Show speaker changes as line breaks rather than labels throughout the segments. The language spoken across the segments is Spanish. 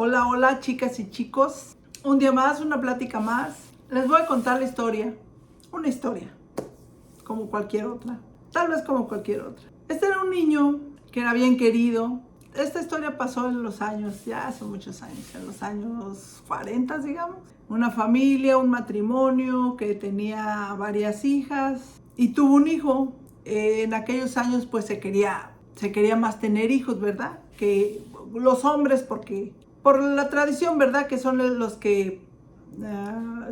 Hola, hola, chicas y chicos. Un día más, una plática más. Les voy a contar la historia. Una historia, como cualquier otra. Tal vez como cualquier otra. Este era un niño que era bien querido. Esta historia pasó en los años, ya hace muchos años, en los años 40, digamos. Una familia, un matrimonio que tenía varias hijas y tuvo un hijo. En aquellos años pues se quería más tener hijos, ¿verdad? Que los hombres, porque por la tradición, ¿verdad? Que son los que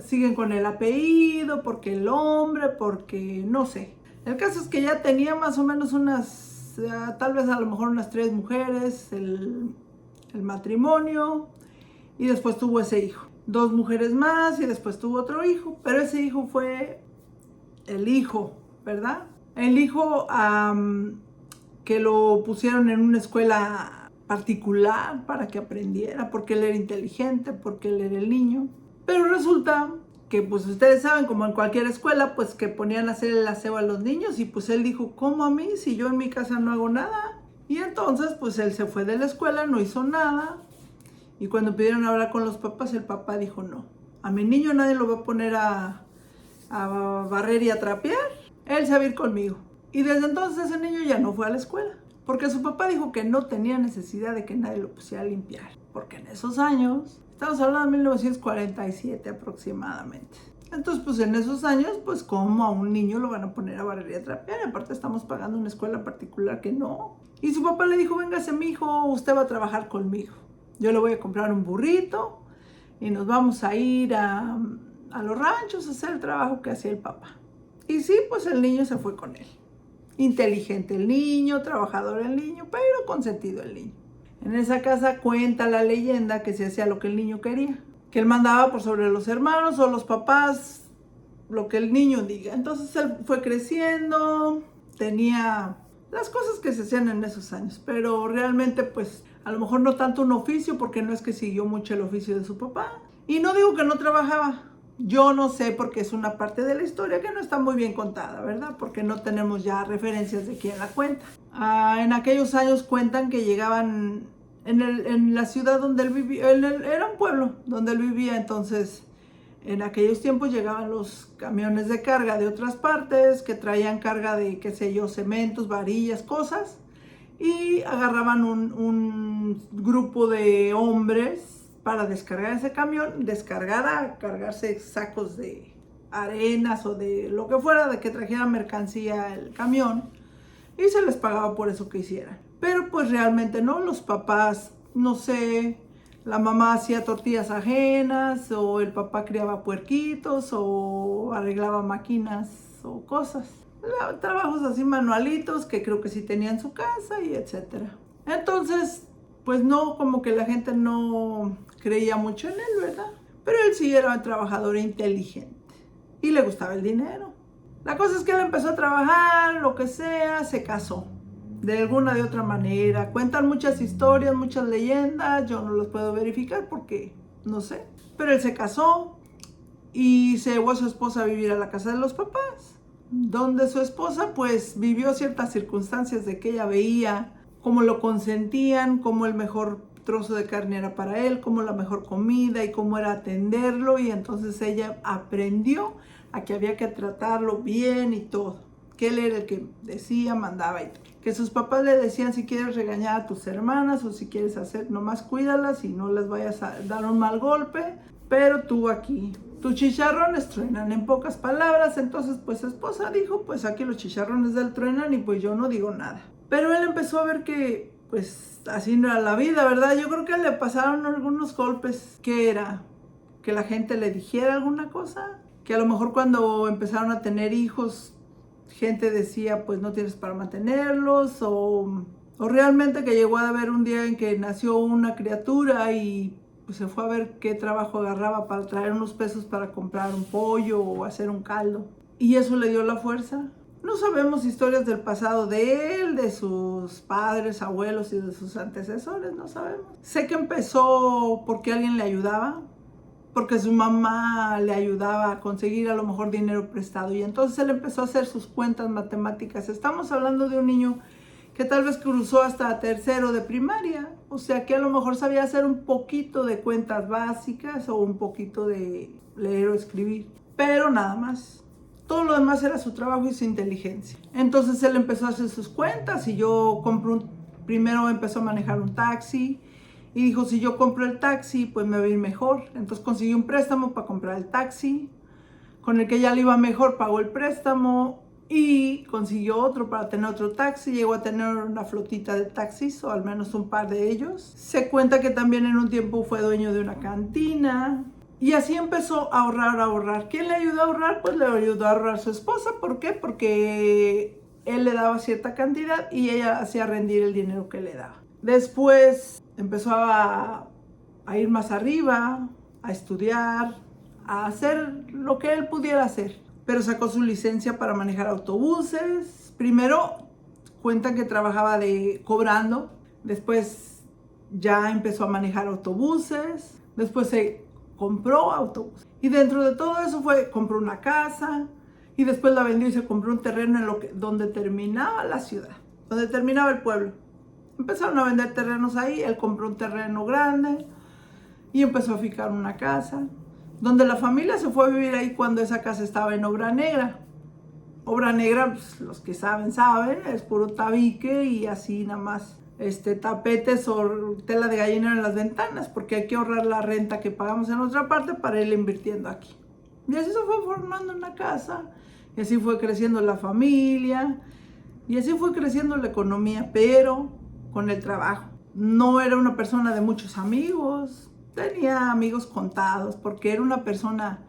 siguen con el apellido, porque el hombre, porque no sé. El caso es que ya tenía más o menos tal vez a lo mejor unas 3 mujeres, el matrimonio, y después tuvo ese hijo. 2 mujeres más y después tuvo otro hijo, pero ese hijo fue el hijo, ¿verdad? El hijo que lo pusieron en una escuela particular para que aprendiera, porque él era inteligente, porque él era el niño. Pero resulta que pues ustedes saben, como en cualquier escuela, pues que ponían a hacer el aseo a los niños y pues él dijo, ¿cómo a mí si yo en mi casa no hago nada? Y entonces pues él se fue de la escuela, no hizo nada y cuando pidieron hablar con los papás, el papá dijo, no, a mi niño nadie lo va a poner a barrer y a trapear, él se va a ir conmigo. Y desde entonces ese niño ya no fue a la escuela, porque su papá dijo que no tenía necesidad de que nadie lo pusiera a limpiar, porque en esos años, estamos hablando de 1947 aproximadamente. Entonces, pues en esos años, pues ¿cómo a un niño lo van a poner a barrer y a trapear? Y aparte estamos pagando una escuela particular que no. Y su papá le dijo, véngase mijo, usted va a trabajar conmigo. Yo le voy a comprar un burrito y nos vamos a ir a los ranchos a hacer el trabajo que hacía el papá. Y sí, pues el niño se fue con él. Inteligente el niño, trabajador el niño, pero consentido el niño. En esa casa cuenta la leyenda que se hacía lo que el niño quería, que él mandaba por sobre los hermanos o los papás, lo que el niño diga. Entonces él fue creciendo, tenía las cosas que se hacían en esos años, pero realmente pues a lo mejor no tanto un oficio, porque no es que siguió mucho el oficio de su papá. Y no digo que no trabajaba, yo no sé, porque es una parte de la historia que no está muy bien contada, ¿verdad? Porque no tenemos ya referencias de quién la cuenta. En aquellos años cuentan que llegaban en la ciudad donde él vivía, era un pueblo donde él vivía, entonces en aquellos tiempos llegaban los camiones de carga de otras partes que traían carga de, qué sé yo, cementos, varillas, cosas, y agarraban un grupo de hombres para descargar ese camión, cargarse sacos de arenas o de lo que fuera, de que trajera mercancía el camión, y se les pagaba por eso que hicieran. Pero pues realmente no, los papás, no sé, la mamá hacía tortillas ajenas, o el papá criaba puerquitos, o arreglaba máquinas o cosas. Trabajos así manualitos que creo que sí tenía en su casa y etcétera. Entonces, pues no, como que la gente no creía mucho en él, ¿verdad? Pero él sí era un trabajador inteligente y le gustaba el dinero. La cosa es que él empezó a trabajar, lo que sea, se casó. De alguna de otra manera. Cuentan muchas historias, muchas leyendas. Yo no los puedo verificar porque no sé. Pero él se casó y se llevó a su esposa a vivir a la casa de los papás, donde su esposa pues vivió ciertas circunstancias de que ella veía cómo lo consentían, cómo el mejor trozo de carne era para él, cómo la mejor comida y cómo era atenderlo, y entonces ella aprendió a que había que tratarlo bien y todo, que él era el que decía, mandaba y que sus papás le decían, si quieres regañar a tus hermanas o si quieres hacer, nomás cuídalas y no les vayas a dar un mal golpe, pero tú aquí, tus chicharrones truenan, en pocas palabras. Entonces pues su esposa dijo, pues aquí los chicharrones del truenan y pues yo no digo nada. Pero él empezó a ver que pues así no era la vida, ¿verdad? Yo creo que le pasaron algunos golpes. ¿Qué era? Que la gente le dijera alguna cosa, que a lo mejor cuando empezaron a tener hijos, gente decía pues no tienes para mantenerlos, o realmente que llegó a haber un día en que nació una criatura y pues se fue a ver qué trabajo agarraba para traer unos pesos para comprar un pollo o hacer un caldo, y eso le dio la fuerza. No sabemos historias del pasado de él, de sus padres, abuelos y de sus antecesores, no sabemos. Sé que empezó porque alguien le ayudaba, porque su mamá le ayudaba a conseguir a lo mejor dinero prestado, y entonces él empezó a hacer sus cuentas matemáticas. Estamos hablando de un niño que tal vez cruzó hasta tercero de primaria, o sea que a lo mejor sabía hacer un poquito de cuentas básicas o un poquito de leer o escribir, pero nada más. Todo lo demás era su trabajo y su inteligencia. Entonces él empezó a hacer sus cuentas y yo primero empezó a manejar un taxi y dijo, si yo compro el taxi, pues me va a ir mejor. Entonces consiguió un préstamo para comprar el taxi, con el que ya le iba mejor, pagó el préstamo y consiguió otro para tener otro taxi. Llegó a tener una flotita de taxis, o al menos un par de ellos. Se cuenta que también en un tiempo fue dueño de una cantina. Y así empezó a ahorrar, a ahorrar. ¿Quién le ayudó a ahorrar? Pues le ayudó a ahorrar su esposa. ¿Por qué? Porque él le daba cierta cantidad y ella hacía rendir el dinero que le daba. Después empezó a ir más arriba, a estudiar, a hacer lo que él pudiera hacer. Pero sacó su licencia para manejar autobuses. Primero cuentan que trabajaba cobrando. Después ya empezó a manejar autobuses. Después se compró autobús. Y dentro de todo eso compró una casa. Y después la vendió y se compró un terreno donde terminaba la ciudad. Donde terminaba el pueblo. Empezaron a vender terrenos ahí. Él compró un terreno grande. Y empezó a fijar una casa. Donde la familia se fue a vivir ahí cuando esa casa estaba en obra negra. Obra negra, pues, los que saben, es puro tabique y así nada más tapetes o tela de gallinero en las ventanas, porque hay que ahorrar la renta que pagamos en otra parte para ir invirtiendo aquí. Y así se fue formando una casa, y así fue creciendo la familia, y así fue creciendo la economía, pero con el trabajo. No era una persona de muchos amigos. Tenía amigos contados porque era una persona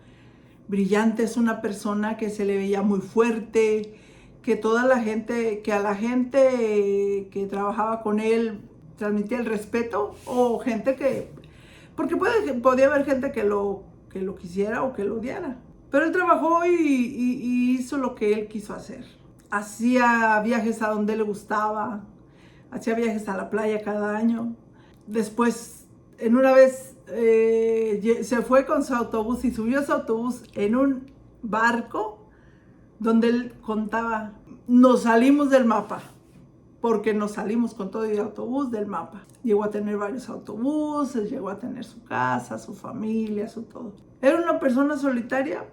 brillante, es una persona que se le veía muy fuerte, que a la gente que trabajaba con él transmitía el respeto, o gente porque podía haber gente que lo quisiera o que lo odiara. Pero él trabajó y hizo lo que él quiso hacer. Hacía viajes a donde le gustaba, hacía viajes a la playa cada año. Después, en una vez se fue con su autobús y subió su autobús en un barco donde él contaba, nos salimos del mapa, porque nos salimos con todo el autobús del mapa. Llegó a tener varios autobuses, llegó a tener su casa, su familia, su todo. ¿Era una persona solitaria?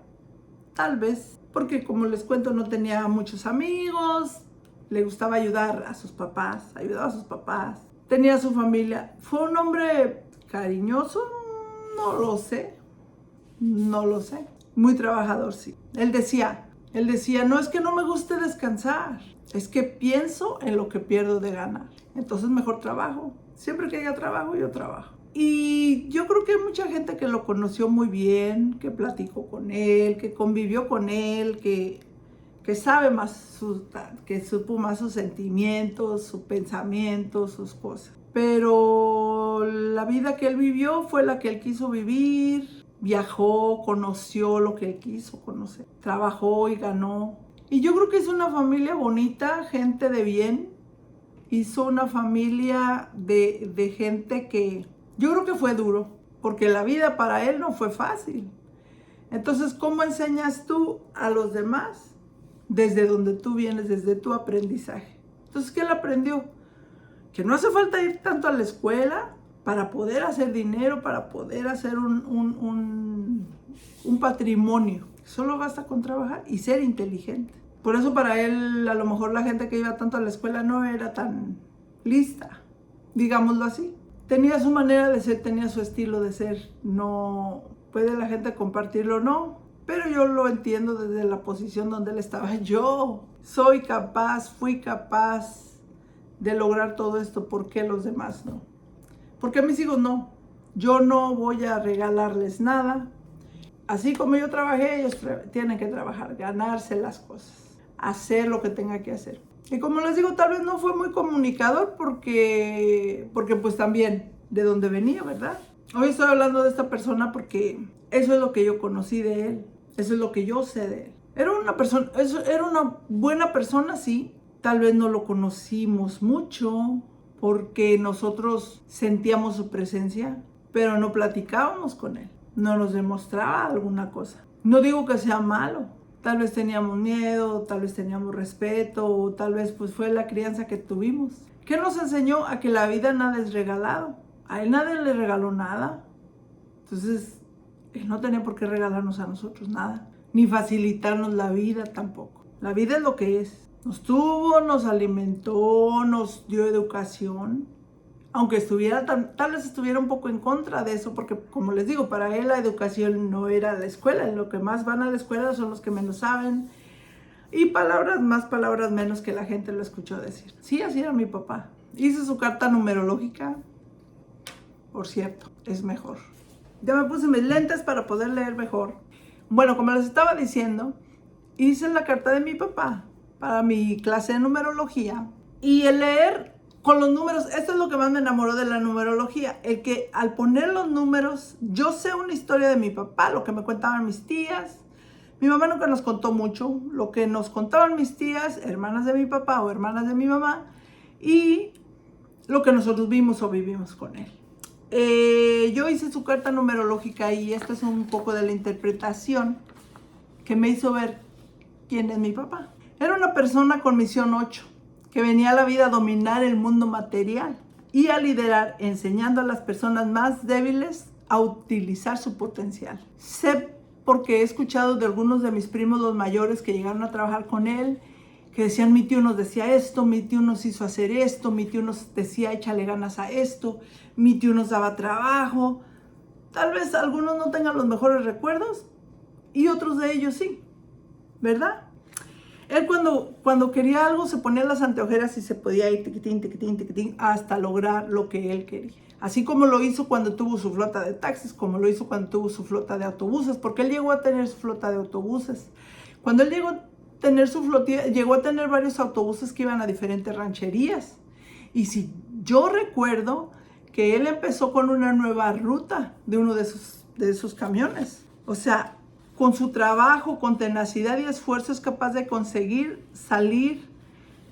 Tal vez, porque como les cuento, no tenía muchos amigos, le gustaba ayudar a sus papás, ayudaba a sus papás, tenía su familia. ¿Fue un hombre cariñoso? No lo sé, muy trabajador, sí. Él decía, no es que no me guste descansar, es que pienso en lo que pierdo de ganar, entonces mejor trabajo. Siempre que haya trabajo, yo trabajo. Y yo creo que hay mucha gente que lo conoció muy bien, que platicó con él, que convivió con él, que sabe más, que supo más sus sentimientos, sus pensamientos, sus cosas. Pero la vida que él vivió fue la que él quiso vivir. Viajó, conoció lo que él quiso conocer. Trabajó y ganó. Y yo creo que es una familia bonita, gente de bien. Hizo una familia de gente que yo creo que fue duro, porque la vida para él no fue fácil. Entonces, ¿cómo enseñas tú a los demás? Desde donde tú vienes, desde tu aprendizaje. Entonces, ¿qué él aprendió? Que no hace falta ir tanto a la escuela para poder hacer dinero, para poder hacer un patrimonio. Solo basta con trabajar y ser inteligente. Por eso para él, a lo mejor la gente que iba tanto a la escuela no era tan lista, digámoslo así. Tenía su manera de ser, tenía su estilo de ser. No puede la gente compartirlo o no, pero yo lo entiendo desde la posición donde él estaba. Yo fui capaz de lograr todo esto. ¿Por qué los demás no? ¿Por qué mis hijos no? Yo no voy a regalarles nada. Así como yo trabajé, ellos tienen que trabajar, ganarse las cosas, hacer lo que tenga que hacer. Y como les digo, tal vez no fue muy comunicador porque pues también de dónde venía, ¿verdad? Hoy estoy hablando de esta persona porque eso es lo que yo conocí de él. Eso es lo que yo sé de él. Era una buena persona, sí. Tal vez no lo conocimos mucho porque nosotros sentíamos su presencia, pero no platicábamos con él. No nos demostraba alguna cosa. No digo que sea malo. Tal vez teníamos miedo, tal vez teníamos respeto, o tal vez pues fue la crianza que tuvimos. ¿Qué nos enseñó? A que la vida nada es regalado. A él nadie le regaló nada. Entonces, él no tenía por qué regalarnos a nosotros nada. Ni facilitarnos la vida tampoco. La vida es lo que es. Nos tuvo, nos alimentó, nos dio educación. Aunque estuviera, tal vez estuviera un poco en contra de eso, porque como les digo, para él la educación no era la escuela. Lo que más van a la escuela son los que menos saben. Y palabras más, palabras menos que la gente lo escuchó decir. Sí, así era mi papá. Hice su carta numerológica. Por cierto, es mejor. Ya me puse mis lentes para poder leer mejor. Bueno, como les estaba diciendo, hice la carta de mi papá para mi clase de numerología. Y el leer con los números, esto es lo que más me enamoró de la numerología. El que al poner los números, yo sé una historia de mi papá, lo que me contaban mis tías. Mi mamá nunca nos contó mucho. Lo que nos contaban mis tías, hermanas de mi papá o hermanas de mi mamá. Y lo que nosotros vimos o vivimos con él. Yo hice su carta numerológica y esto es un poco de la interpretación que me hizo ver quién es mi papá. Era una persona con misión 8, que venía a la vida a dominar el mundo material y a liderar, enseñando a las personas más débiles a utilizar su potencial. Sé porque he escuchado de algunos de mis primos, los mayores, que llegaron a trabajar con él, que decían, mi tío nos decía esto, mi tío nos hizo hacer esto, mi tío nos decía, échale ganas a esto, mi tío nos daba trabajo. Tal vez algunos no tengan los mejores recuerdos y otros de ellos sí, ¿verdad? Él cuando quería algo se ponía las anteojeras y se podía ir tiquitín, tiquitín, tiquitín, hasta lograr lo que él quería. Así como lo hizo cuando tuvo su flota de taxis, como lo hizo cuando tuvo su flota de autobuses, porque él llegó a tener su flota de autobuses. Cuando él llegó a tener su flotilla, llegó a tener varios autobuses que iban a diferentes rancherías. Y si yo recuerdo que él empezó con una nueva ruta de uno de esos camiones. O sea, con su trabajo, con tenacidad y esfuerzo es capaz de conseguir salir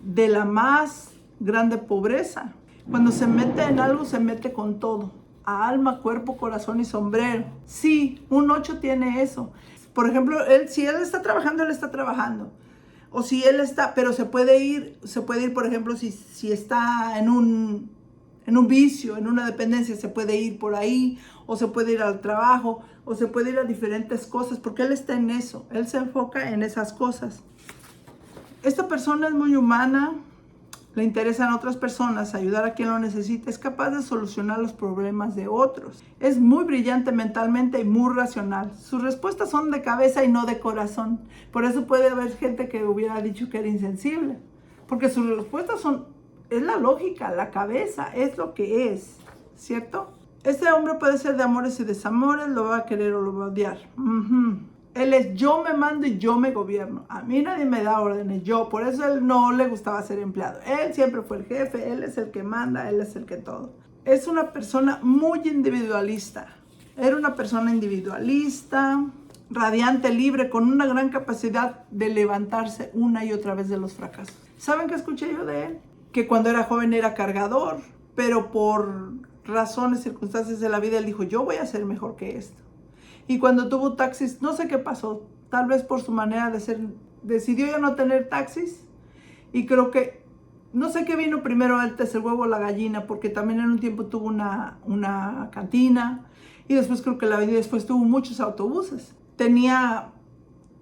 de la más grande pobreza. Cuando se mete en algo, se mete con todo. A alma, cuerpo, corazón y sombrero. Sí, un 8 tiene eso. Por ejemplo, si él está trabajando, él está trabajando. O si él está, pero se puede ir, por ejemplo, si está en un vicio, en una dependencia, se puede ir por ahí, o se puede ir al trabajo, o se puede ir a diferentes cosas, porque él está en eso, él se enfoca en esas cosas. Esta persona es muy humana, le interesan otras personas, ayudar a quien lo necesita, es capaz de solucionar los problemas de otros. Es muy brillante mentalmente y muy racional. Sus respuestas son de cabeza y no de corazón. Por eso puede haber gente que hubiera dicho que era insensible, porque sus respuestas es la lógica, la cabeza, es lo que es, ¿cierto? Este hombre puede ser de amores y desamores, lo va a querer o lo va a odiar. Él es yo me mando y yo me gobierno. A mí nadie me da órdenes, yo. Por eso él no le gustaba ser empleado. Él siempre fue el jefe, él es el que manda, él es el que todo. Es una persona muy individualista. Era una persona individualista, radiante, libre, con una gran capacidad de levantarse una y otra vez de los fracasos. ¿Saben qué escuché yo de él? Que cuando era joven era cargador, pero por razones, circunstancias de la vida, él dijo, yo voy a ser mejor que esto. Y cuando tuvo taxis, no sé qué pasó, tal vez por su manera de ser, decidió ya no tener taxis. Y creo que, no sé qué vino primero antes, el huevo o la gallina, porque también en un tiempo tuvo una cantina. Y después creo que la vida después tuvo muchos autobuses. Tenía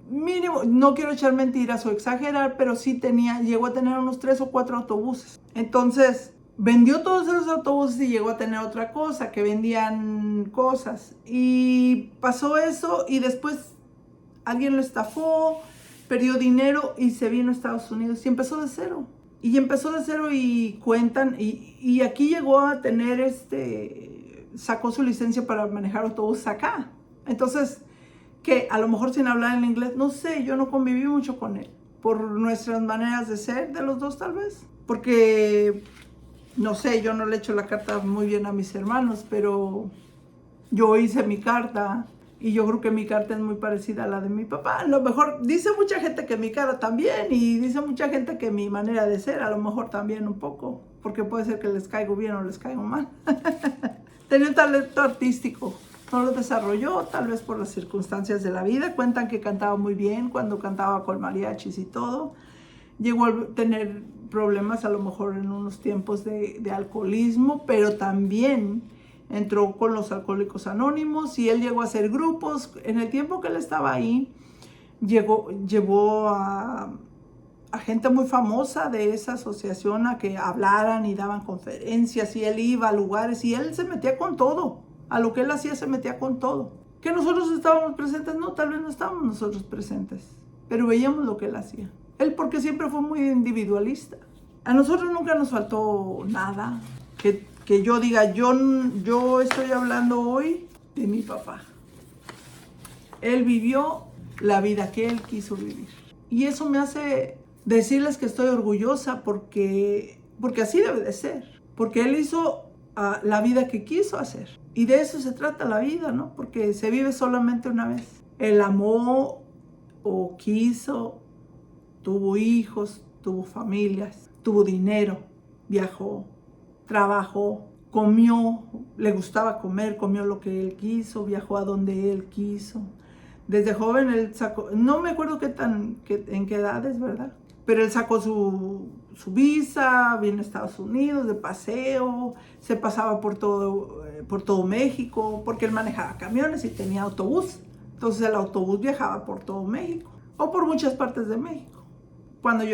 mínimo, no quiero echar mentiras o exagerar, pero sí llegó a tener unos 3 o 4 autobuses. Entonces, vendió todos esos autobuses y llegó a tener otra cosa, que vendían cosas. Y pasó eso y después alguien lo estafó, perdió dinero y se vino a Estados Unidos y empezó de cero. Y cuentan, y aquí llegó a tener sacó su licencia para manejar autobuses acá. Entonces, que a lo mejor sin hablar en inglés, no sé, yo no conviví mucho con él. Por nuestras maneras de ser, de los dos tal vez. Porque, no sé, yo no le echo la carta muy bien a mis hermanos, pero yo hice mi carta y yo creo que mi carta es muy parecida a la de mi papá. A lo mejor dice mucha gente que mi cara también y dice mucha gente que mi manera de ser a lo mejor también un poco, porque puede ser que les caigo bien o les caigo mal. Tenía un talento artístico. No lo desarrolló, tal vez por las circunstancias de la vida. Cuentan que cantaba muy bien cuando cantaba con mariachis y todo. Llegó a tener problemas a lo mejor en unos tiempos de alcoholismo, pero también entró con los Alcohólicos Anónimos y él llegó a hacer grupos. En el tiempo que él estaba ahí, llevó a gente muy famosa de esa asociación a que hablaran y daban conferencias, y él iba a lugares y él se metía con todo. A lo que él hacía se metía con todo. ¿Que nosotros estábamos presentes? No, tal vez no estábamos nosotros presentes, pero veíamos lo que él hacía. Él porque siempre fue muy individualista. A nosotros nunca nos faltó nada. Que yo diga, yo estoy hablando hoy de mi papá. Él vivió la vida que él quiso vivir. Y eso me hace decirles que estoy orgullosa porque así debe de ser. Porque él hizo la vida que quiso hacer. Y de eso se trata la vida, ¿no? Porque se vive solamente una vez. Él amó o quiso, tuvo hijos, tuvo familias, tuvo dinero, viajó, trabajó, comió, le gustaba comer, comió lo que él quiso, viajó a donde él quiso. Desde joven él sacó, no me acuerdo en qué edades, ¿verdad? Pero él sacó su visa, vino a Estados Unidos de paseo, se pasaba por todo México, porque él manejaba camiones y tenía autobús. Entonces el autobús viajaba por todo México, o por muchas partes de México. Cuando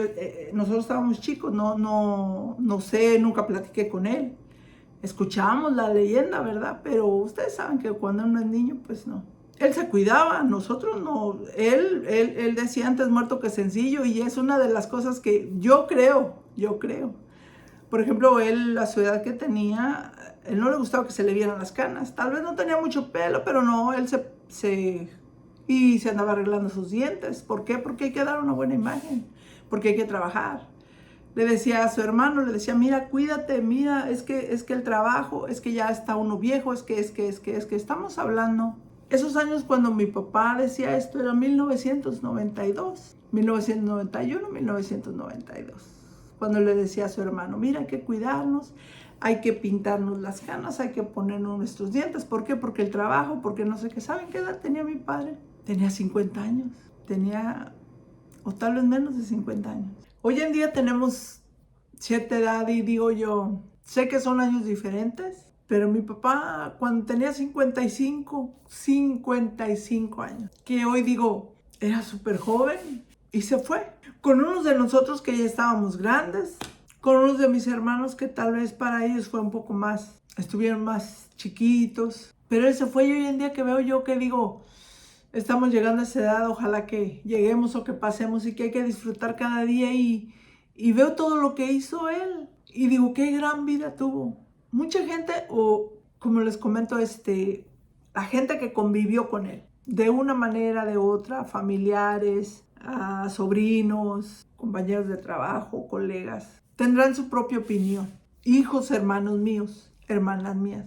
nosotros estábamos chicos, no sé, nunca platiqué con él. Escuchábamos la leyenda, ¿verdad? Pero ustedes saben que cuando uno es niño, pues no. Él se cuidaba, nosotros no. Él decía antes muerto que sencillo, y es una de las cosas que yo creo. Por ejemplo, él, la su edad que tenía, él no le gustaba que se le vieran las canas. Tal vez no tenía mucho pelo, pero no, él se andaba arreglando sus dientes. ¿Por qué? Porque hay que dar una buena imagen, porque hay que trabajar. Le decía a su hermano, le decía, mira, cuídate, mira, es que el trabajo, es que ya está uno viejo, es que estamos hablando. Esos años cuando mi papá decía esto era 1992, 1991, 1992. Cuando le decía a su hermano, mira, hay que cuidarnos, hay que pintarnos las canas, hay que ponernos nuestros dientes. ¿Por qué? Porque el trabajo, porque no sé qué. ¿Saben qué edad tenía mi padre? Tenía 50 años, o tal vez menos de 50 años. Hoy en día tenemos cierta edad y digo yo, sé que son años diferentes, pero mi papá cuando tenía 55 años, que hoy digo, era súper joven y se fue. Con unos de nosotros que ya estábamos grandes, con unos de mis hermanos que tal vez para ellos fue un poco más, estuvieron más chiquitos, pero él se fue. Y hoy en día que veo yo que digo, estamos llegando a esa edad, ojalá que lleguemos o que pasemos, y que hay que disfrutar cada día, y veo todo lo que hizo él y digo, qué gran vida tuvo. Mucha gente, o como les comento, la gente que convivió con él, de una manera, de otra, familiares, sobrinos, compañeros de trabajo, colegas, tendrán su propia opinión. Hijos, hermanos míos, hermanas mías,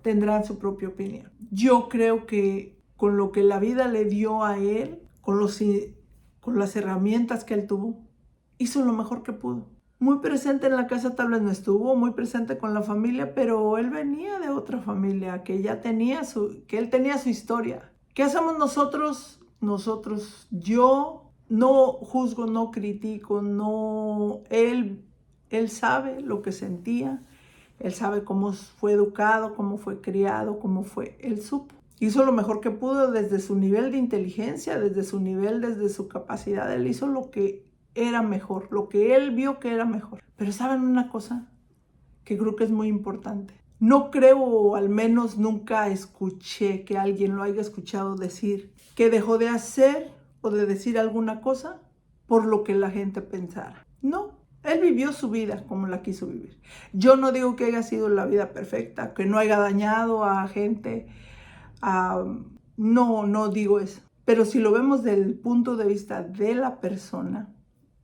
tendrán su propia opinión. Yo creo que con lo que la vida le dio a él, con las herramientas que él tuvo, hizo lo mejor que pudo. Muy presente en la casa tal vez no estuvo, muy presente con la familia, pero él venía de otra familia que ya que él tenía su historia. ¿Qué hacemos nosotros? Yo no juzgo, no critico, él sabe lo que sentía, él sabe cómo fue educado, cómo fue criado, él supo. Hizo lo mejor que pudo desde su nivel de inteligencia, desde su capacidad. Él hizo lo que era mejor, lo que él vio que era mejor. Pero ¿saben una cosa que creo que es muy importante? No creo, o al menos nunca escuché que alguien lo haya escuchado decir que dejó de hacer o de decir alguna cosa por lo que la gente pensara. No, él vivió su vida como la quiso vivir. Yo no digo que haya sido la vida perfecta, que no haya dañado a gente. No digo eso. Pero si lo vemos desde el punto de vista de la persona,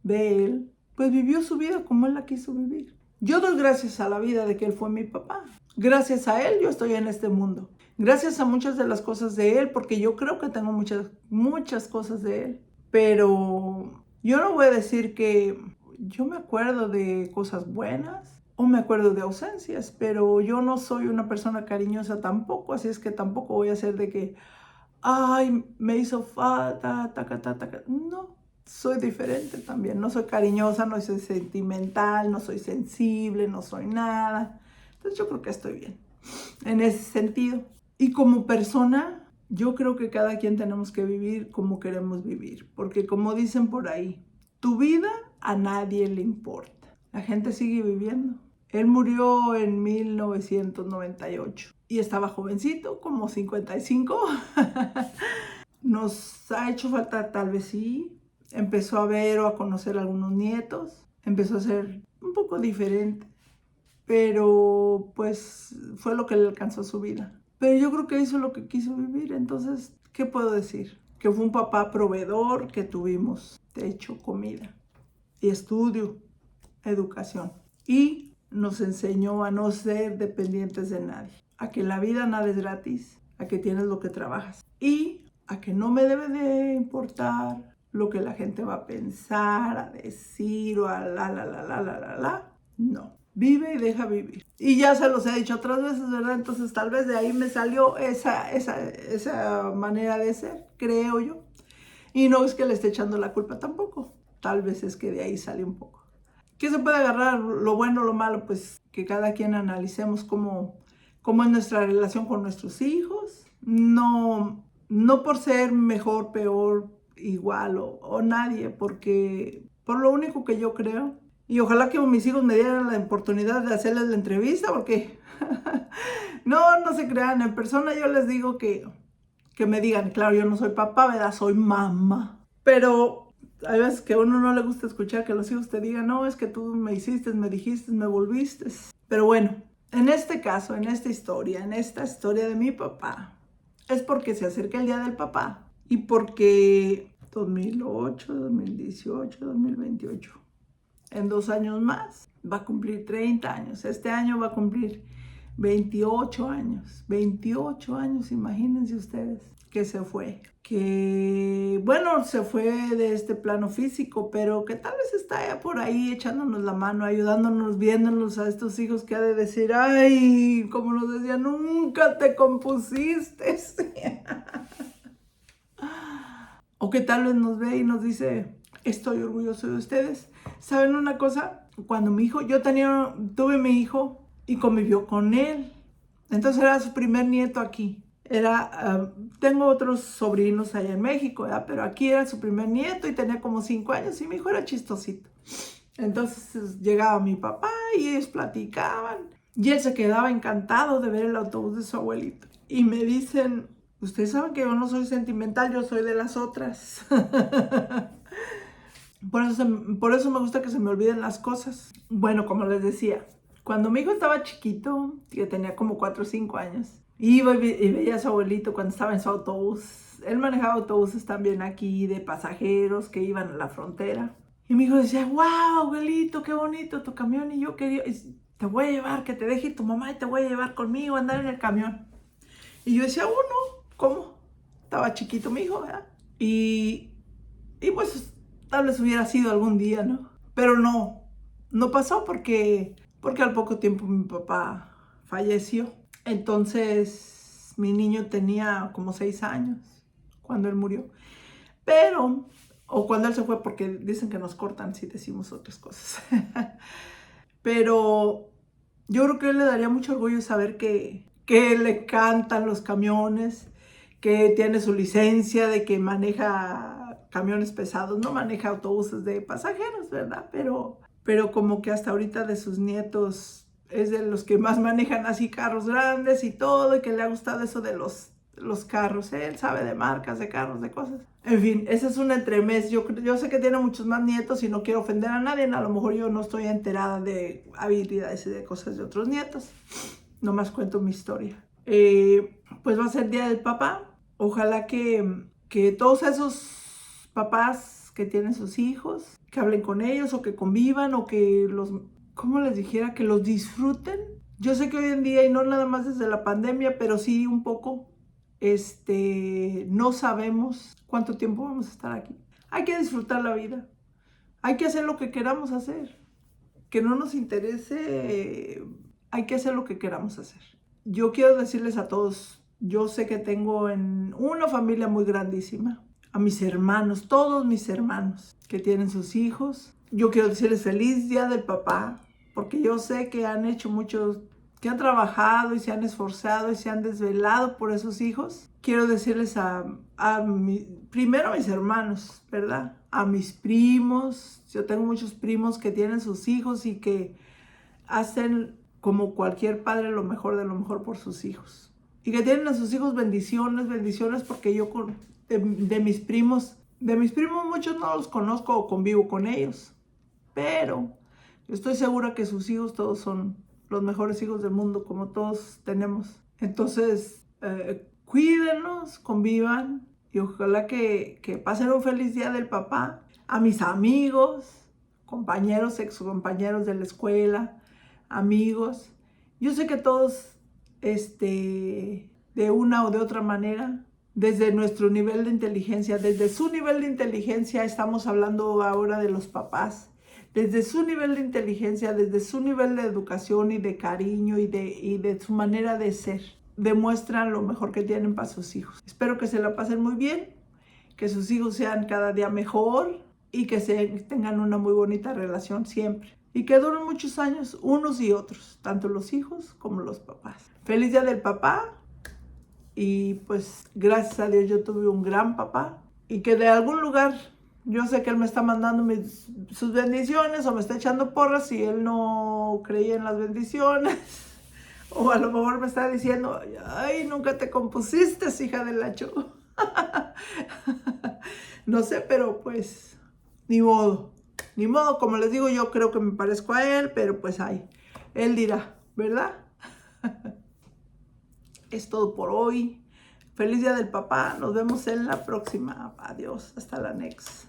de él, pues vivió su vida como él la quiso vivir. Yo doy gracias a la vida de que él fue mi papá. Gracias a él yo estoy en este mundo. Gracias a muchas de las cosas de él, porque yo creo que tengo muchas cosas de él. Pero yo no voy a decir que yo me acuerdo de cosas buenas, o me acuerdo de ausencias, pero yo no soy una persona cariñosa tampoco, así es que tampoco voy a hacer de que, ay, me hizo falta, taca, taca, taca. No, soy diferente también, no soy cariñosa, no soy sentimental, no soy sensible, no soy nada. Entonces yo creo que estoy bien en ese sentido. Y como persona, yo creo que cada quien tenemos que vivir como queremos vivir, porque como dicen por ahí, tu vida a nadie le importa. La gente sigue viviendo. Él murió en 1998 y estaba jovencito, como 55. Nos ha hecho falta, tal vez sí. Empezó a ver o a conocer a algunos nietos. Empezó a ser un poco diferente, pero pues fue lo que le alcanzó su vida. Pero yo creo que hizo lo que quiso vivir, entonces, ¿qué puedo decir? Que fue un papá proveedor, que tuvimos techo, comida y estudio, educación. Y nos enseñó a no ser dependientes de nadie, a que la vida nada es gratis, a que tienes lo que trabajas y a que no me debe de importar lo que la gente va a pensar, a decir o a la. No, vive y deja vivir. Y ya se los he dicho otras veces, ¿verdad? Entonces tal vez de ahí me salió esa manera de ser, creo yo. Y no es que le esté echando la culpa tampoco. Tal vez es que de ahí sale un poco. ¿Qué se puede agarrar? Lo bueno, lo malo, pues que cada quien analicemos cómo es nuestra relación con nuestros hijos. No por ser mejor, peor, igual o nadie, porque por lo único que yo creo, y ojalá que mis hijos me dieran la oportunidad de hacerles la entrevista, porque no se crean, en persona yo les digo que me digan, claro, yo no soy papá, ¿verdad? Soy mamá. Pero hay veces que a uno no le gusta escuchar que los hijos te digan, no, es que tú me hiciste, me dijiste, me volviste. Pero bueno, en este caso, en esta historia de mi papá, es porque se acerca el día del papá y porque 2008, 2018, 2028, en 2 años más, va a cumplir 30 años. Este año va a cumplir 28 años. 28 años, imagínense ustedes, que se fue. Que, bueno, se fue de este plano físico, pero que tal vez está por ahí echándonos la mano, ayudándonos, viéndonos a estos hijos que ha de decir, ay, como nos decía, nunca te compusiste. O que tal vez nos ve y nos dice, estoy orgulloso de ustedes. ¿Saben una cosa? Cuando tuve mi hijo y convivió con él. Entonces era su primer nieto aquí. Tengo otros sobrinos allá en México, ¿verdad? Pero aquí era su primer nieto y tenía como 5 años y mi hijo era chistosito. Entonces llegaba mi papá y ellos platicaban y él se quedaba encantado de ver el autobús de su abuelito. Y me dicen, ustedes saben que yo no soy sentimental, yo soy de las otras. Por eso me gusta que se me olviden las cosas. Bueno, como les decía, cuando mi hijo estaba chiquito, que tenía como 4 o 5 años, iba y veía a su abuelito cuando estaba en su autobús. Él manejaba autobuses también aquí de pasajeros que iban a la frontera. Y mi hijo decía, wow, abuelito, qué bonito tu camión. Y yo quería, te voy a llevar, que te deje tu mamá y te voy a llevar conmigo a andar en el camión. Y yo decía, no, ¿cómo? Estaba chiquito mi hijo, ¿verdad? Y pues tal vez hubiera sido algún día, ¿no? Pero no pasó porque al poco tiempo mi papá falleció. Entonces mi niño tenía como 6 años cuando él murió. O cuando él se fue, porque dicen que nos cortan si decimos otras cosas. Pero yo creo que a él le daría mucho orgullo saber que le cantan los camiones, que tiene su licencia, de que maneja camiones pesados, no maneja autobuses de pasajeros, ¿verdad? Pero como que hasta ahorita de sus nietos es de los que más manejan así carros grandes y todo, y que le ha gustado eso de los carros. Él sabe de marcas, de carros, de cosas. En fin, ese es un entremés. Yo sé que tiene muchos más nietos y no quiero ofender a nadie. A lo mejor yo no estoy enterada de habilidades y de cosas de otros nietos. Nomás cuento mi historia. Pues va a ser Día del Papá. Ojalá que todos esos papás que tienen sus hijos, que hablen con ellos o que convivan o que ¿cómo les dijera? Que los disfruten. Yo sé que hoy en día, y no nada más desde la pandemia, pero sí un poco, no sabemos cuánto tiempo vamos a estar aquí. Hay que disfrutar la vida. Hay que hacer lo que queramos hacer. que no nos interese, hay que hacer lo que queramos hacer. Yo quiero decirles a todos, yo sé que tengo en una familia muy grandísima, a mis hermanos, todos mis hermanos que tienen sus hijos. Yo quiero decirles feliz día del papá, porque yo sé que han hecho muchos, que han trabajado y se han esforzado y se han desvelado por esos hijos. Quiero decirles primero a mis hermanos, ¿verdad? A mis primos. Yo tengo muchos primos que tienen sus hijos y que hacen como cualquier padre lo mejor de lo mejor por sus hijos. Y que tienen a sus hijos bendiciones, bendiciones, porque yo de mis primos muchos no los conozco o convivo con ellos. Pero yo estoy segura que sus hijos todos son los mejores hijos del mundo, como todos tenemos. Entonces, cuídenos, convivan y ojalá que pasen un feliz día del papá. A mis amigos, compañeros, excompañeros de la escuela, amigos. Yo sé que todos, de una o de otra manera, desde nuestro nivel de inteligencia, desde su nivel de inteligencia, estamos hablando ahora de los papás, desde su nivel de inteligencia, desde su nivel de educación y de cariño y de su manera de ser, demuestran lo mejor que tienen para sus hijos. Espero que se la pasen muy bien, que sus hijos sean cada día mejor y que tengan una muy bonita relación siempre. Y que duren muchos años unos y otros, tanto los hijos como los papás. Feliz día del papá. Y pues gracias a Dios yo tuve un gran papá. Y que de algún lugar, yo sé que él me está mandando sus bendiciones o me está echando porras si él no creía en las bendiciones. O a lo mejor me está diciendo, ay, nunca te compusiste, hija de la Cho. No sé, pero pues ni modo. Ni modo, como les digo, yo creo que me parezco a él, pero pues ay, él dirá, ¿verdad? Es todo por hoy. Feliz día del papá. Nos vemos en la próxima. Adiós. Hasta la next.